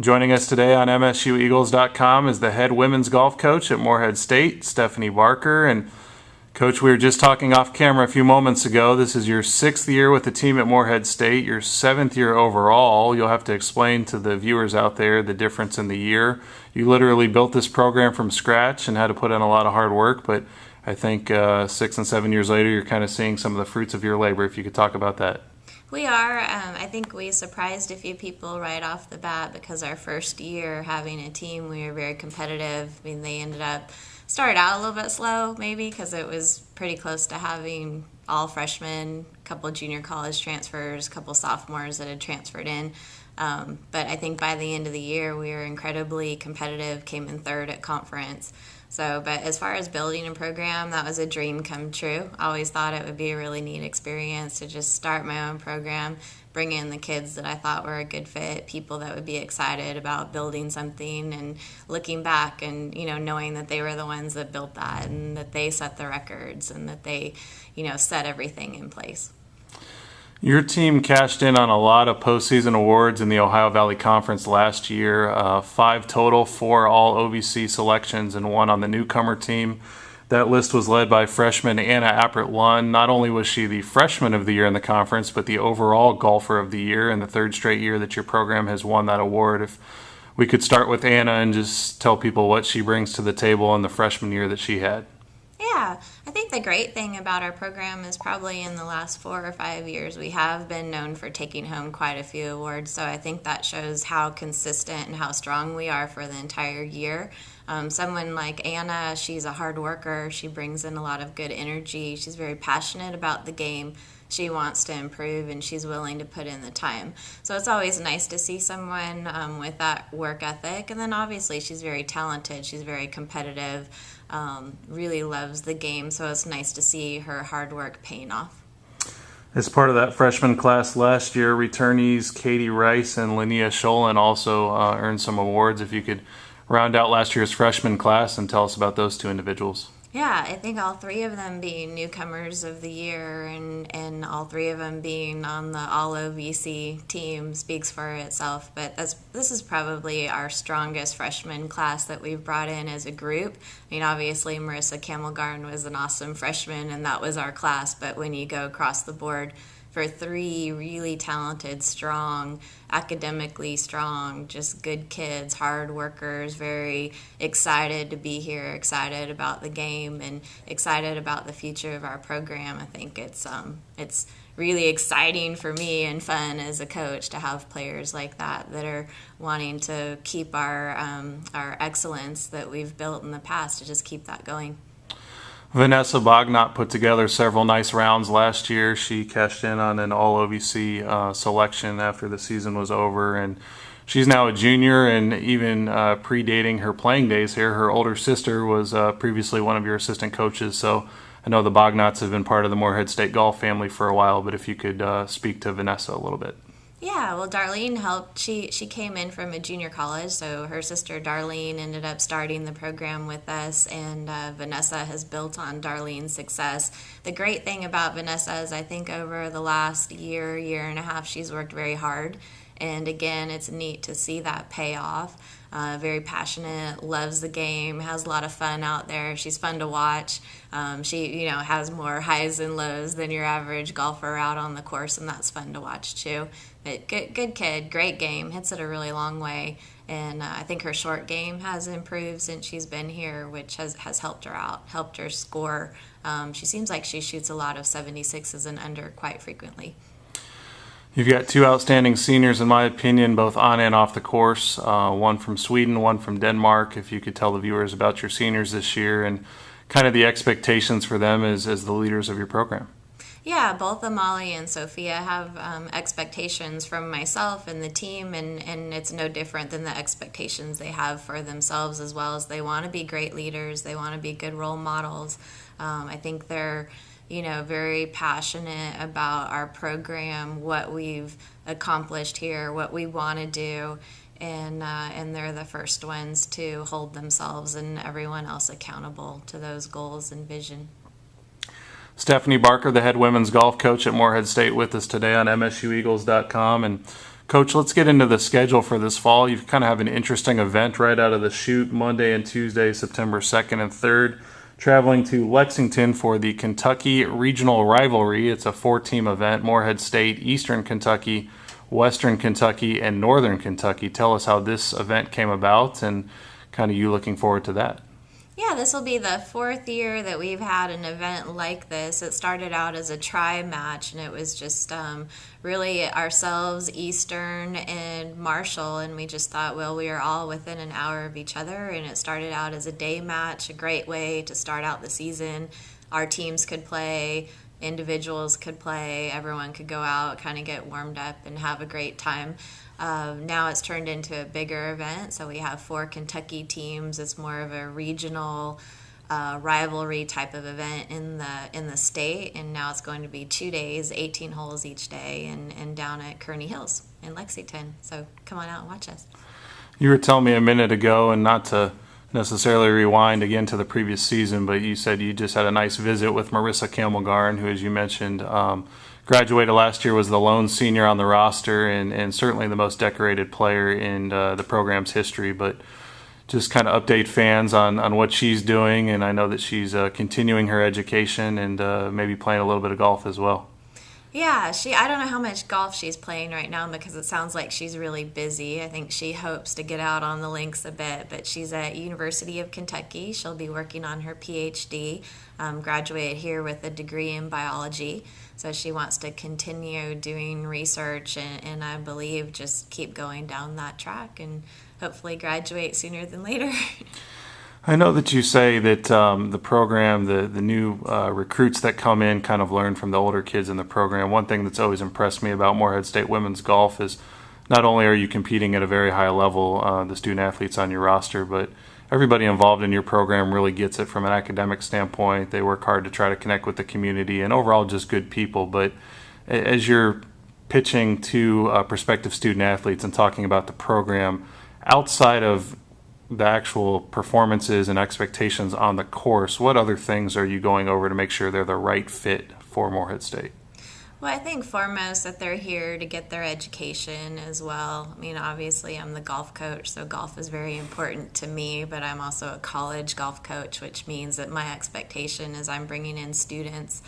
Joining us today on MSUEagles.com is the head women's golf coach at Morehead State, Stephanie Barker. And Coach, we were just talking off camera a few moments ago. This is your 6th year with the team at Morehead State, your 7th year overall. You'll have to explain to the viewers out there the difference in the year. You literally built this program from scratch and had to put in a lot of hard work, but I think 6 and 7 years later, you're kind of seeing some of the fruits of your labor. If you could talk about that. We are. I think we surprised a few people right off the bat because our first year having a team, we were very competitive. I mean, they started out a little bit slow maybe because it was pretty close to having all freshmen, a couple of junior college transfers, a couple of sophomores that had transferred in. But I think by the end of the year, we were incredibly competitive, came in third at conference. But as far as building a program, that was a dream come true. I always thought it would be a really neat experience to just start my own program, bring in the kids that I thought were a good fit, people that would be excited about building something and looking back and, knowing that they were the ones that built that and that they set the records and that they, set everything in place. Your team cashed in on a lot of postseason awards in the Ohio Valley Conference last year, 5 total, 4 all OVC selections, and 1 on the newcomer team. That list was led by freshman Anna Appert-Lund. Not only was she the freshman of the year in the conference, but the overall golfer of the year, and the 3rd straight year that your program has won that award. If we could start with Anna and just tell people what she brings to the table in the freshman year that she had. Yeah, I think the great thing about our program is probably in the last 4 or 5 years, we have been known for taking home quite a few awards. So I think that shows how consistent and how strong we are for the entire year. Someone like Anna, she's a hard worker. She brings in a lot of good energy. She's very passionate about the game. She wants to improve and she's willing to put in the time. So it's always nice to see someone with that work ethic. And then obviously she's very talented. She's very competitive, really loves the game. So it's nice to see her hard work paying off. As part of that freshman class last year, returnees Katie Rice and Linnea Sholin also earned some awards. If you could round out last year's freshman class and tell us about those 2 individuals. Yeah, I think all 3 of them being newcomers of the year and all 3 of them being on the all OVC team speaks for itself. But this is probably our strongest freshman class that we've brought in as a group. I mean, obviously Marisa Carrigan was an awesome freshman and that was our class. But when you go across the board for 3 really talented, strong, academically strong, just good kids, hard workers, very excited to be here, excited about the game, and excited about the future of our program. I think it's really exciting for me and fun as a coach to have players like that are wanting to keep our excellence that we've built in the past, to just keep that going. Vanessa Bognot put together several nice rounds last year. She cashed in on an all-OVC selection after the season was over, and she's now a junior, and even predating her playing days here, her older sister was previously one of your assistant coaches. So I know the Bognots have been part of the Morehead State golf family for a while, but if you could speak to Vanessa a little bit. Yeah, well, Darlene helped. She came in from a junior college, so her sister Darlene ended up starting the program with us, and Vanessa has built on Darlene's success. The great thing about Vanessa is I think over the last year and a half, she's worked very hard, and again, it's neat to see that pay off. Very passionate, loves the game, has a lot of fun out there. She's fun to watch. She, has more highs and lows than your average golfer out on the course, and that's fun to watch too. But good kid, great game, hits it a really long way, and I think her short game has improved since she's been here, which has helped her out, helped her score. She seems like she shoots a lot of 76s and under quite frequently. You've got 2 outstanding seniors, in my opinion, both on and off the course, one from Sweden, one from Denmark. If you could tell the viewers about your seniors this year and kind of the expectations for them as the leaders of your program. Yeah, both Amali and Sophia have expectations from myself and the team, and it's no different than the expectations they have for themselves as well. As they want to be great leaders, they want to be good role models. I think they're very passionate about our program, what we've accomplished here, what we want to do, and they're the first ones to hold themselves and everyone else accountable to those goals and vision. Stephanie Barker, the head women's golf coach at Morehead State, with us today on MSUEagles.com. And Coach, let's get into the schedule for this fall. You kind of have an interesting event right out of the chute, Monday and Tuesday, September 2nd and 3rd, traveling to Lexington for the Kentucky Regional Rivalry. It's a 4-team event, Morehead State, Eastern Kentucky, Western Kentucky, and Northern Kentucky. Tell us how this event came about and kind of you looking forward to that. Yeah, this will be the 4th year that we've had an event like this. It started out as a tri-match, and it was just really ourselves, Eastern, and Marshall, and we just thought, well, we are all within an hour of each other, and it started out as a day match, a great way to start out the season. Our teams could play, individuals could play, everyone could go out, kind of get warmed up and have a great time. Now it's turned into a bigger event, so we have 4 Kentucky teams. It's more of a regional rivalry type of event in the state, and now it's going to be 2 days, 18 holes each day, and down at Kearney Hills in Lexington. So come on out and watch us. You were telling me a minute ago, and not to necessarily rewind again to the previous season, but you said you just had a nice visit with Marisa Carrigan, who, as you mentioned, graduated last year, was the lone senior on the roster, and certainly the most decorated player in the program's history. But just kind of update fans on what she's doing, and I know that she's continuing her education and maybe playing a little bit of golf as well. Yeah, I don't know how much golf she's playing right now because it sounds like she's really busy. I think she hopes to get out on the links a bit, but she's at University of Kentucky. She'll be working on her PhD, graduated here with a degree in biology. So she wants to continue doing research and I believe just keep going down that track and hopefully graduate sooner than later. I know that you say that the program, the new recruits that come in kind of learn from the older kids in the program. One thing that's always impressed me about Morehead State women's golf is not only are you competing at a very high level, the student athletes on your roster, but everybody involved in your program really gets it from an academic standpoint. They work hard to try to connect with the community and overall just good people. But as you're pitching to prospective student athletes and talking about the program, outside of the actual performances and expectations on the course, what other things are you going over to make sure they're the right fit for Morehead State? Well, I think foremost that they're here to get their education as well. I mean, obviously I'm the golf coach, so golf is very important to me, but I'm also a college golf coach, which means that my expectation is I'm bringing in students,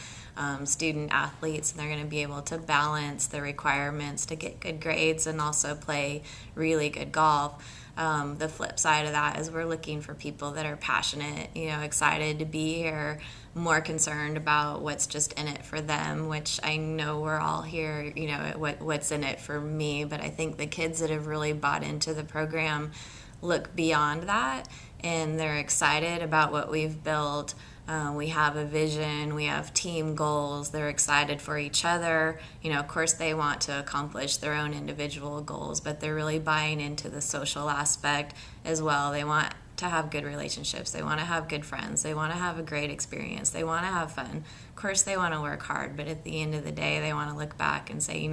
student athletes, and they're going to be able to balance the requirements to get good grades and also play really good golf. The flip side of that is we're looking for people that are passionate, excited to be here, more concerned about what's just in it for them, which I know we're all here, what's in it for me. But I think the kids that have really bought into the program look beyond that, and they're excited about what we've built. We have a vision, we have team goals, they're excited for each other. Of course they want to accomplish their own individual goals, but they're really buying into the social aspect as well. They want to have good relationships, they want to have good friends, they want to have a great experience, they want to have fun. Of course they want to work hard, but at the end of the day they want to look back and say,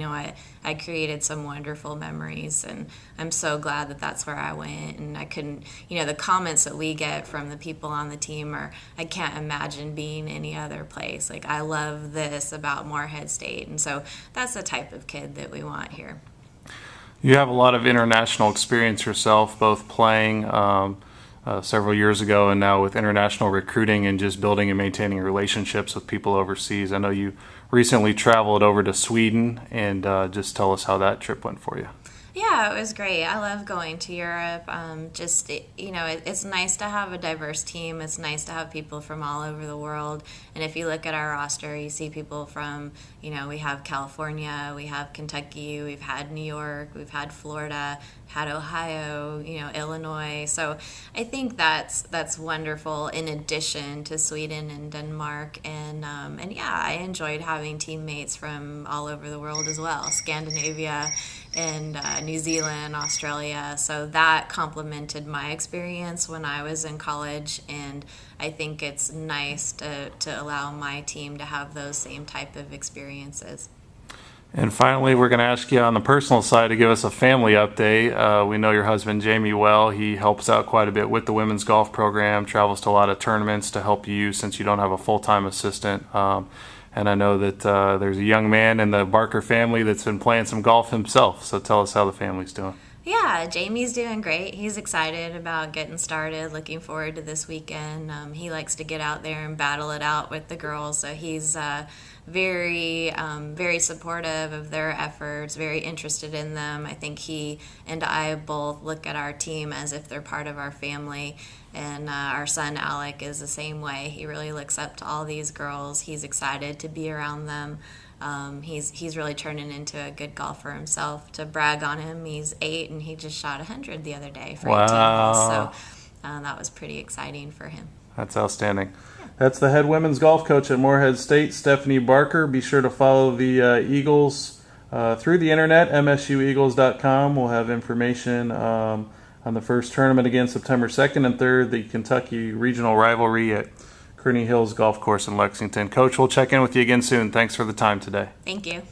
I created some wonderful memories, and I'm so glad that that's where I went. And I couldn't, the comments that we get from the people on the team are, I can't imagine being any other place. Like, I love this about Morehead State. And so that's the type of kid that we want here. You have a lot of international experience yourself, both playing several years ago and now with international recruiting and just building and maintaining relationships with people overseas. I know you recently traveled over to Sweden, and just tell us how that trip went for you. Yeah, it was great. I love going to Europe. It's nice to have a diverse team. It's nice to have people from all over the world. And if you look at our roster, you see people from, we have California, we have Kentucky, we've had New York, we've had Florida, had Ohio, Illinois. So I think that's wonderful in addition to Sweden and Denmark. And yeah, I enjoyed having teammates from all over the world as well, Scandinavia and New Zealand, Australia. So that complemented my experience when I was in college, and I think it's nice to allow my team to have those same type of experiences. And finally, we're going to ask you on the personal side to give us a family update. We know your husband, Jamie, well. He helps out quite a bit with the women's golf program, travels to a lot of tournaments to help you since you don't have a full-time assistant. And I know that there's a young man in the Barker family that's been playing some golf himself. So tell us how the family's doing. Yeah, Jamie's doing great. He's excited about getting started, looking forward to this weekend. He likes to get out there and battle it out with the girls, so he's very supportive of their efforts, very interested in them. I think he and I both look at our team as if they're part of our family, and our son Alec is the same way. He really looks up to all these girls. He's excited to be around them. He's really turning into a good golfer himself. To brag on him, he's 8 and he just shot 100 the other day for 18 holes. So that was pretty exciting for him. That's outstanding. That's the head women's golf coach at Morehead State, Stephanie Barker. Be sure to follow the Eagles through the internet, msueagles.com. We'll have information on the first tournament again September 2nd and 3rd, the Kentucky regional rivalry at Kearney Hills Golf Course in Lexington. Coach, we'll check in with you again soon. Thanks for the time today. Thank you.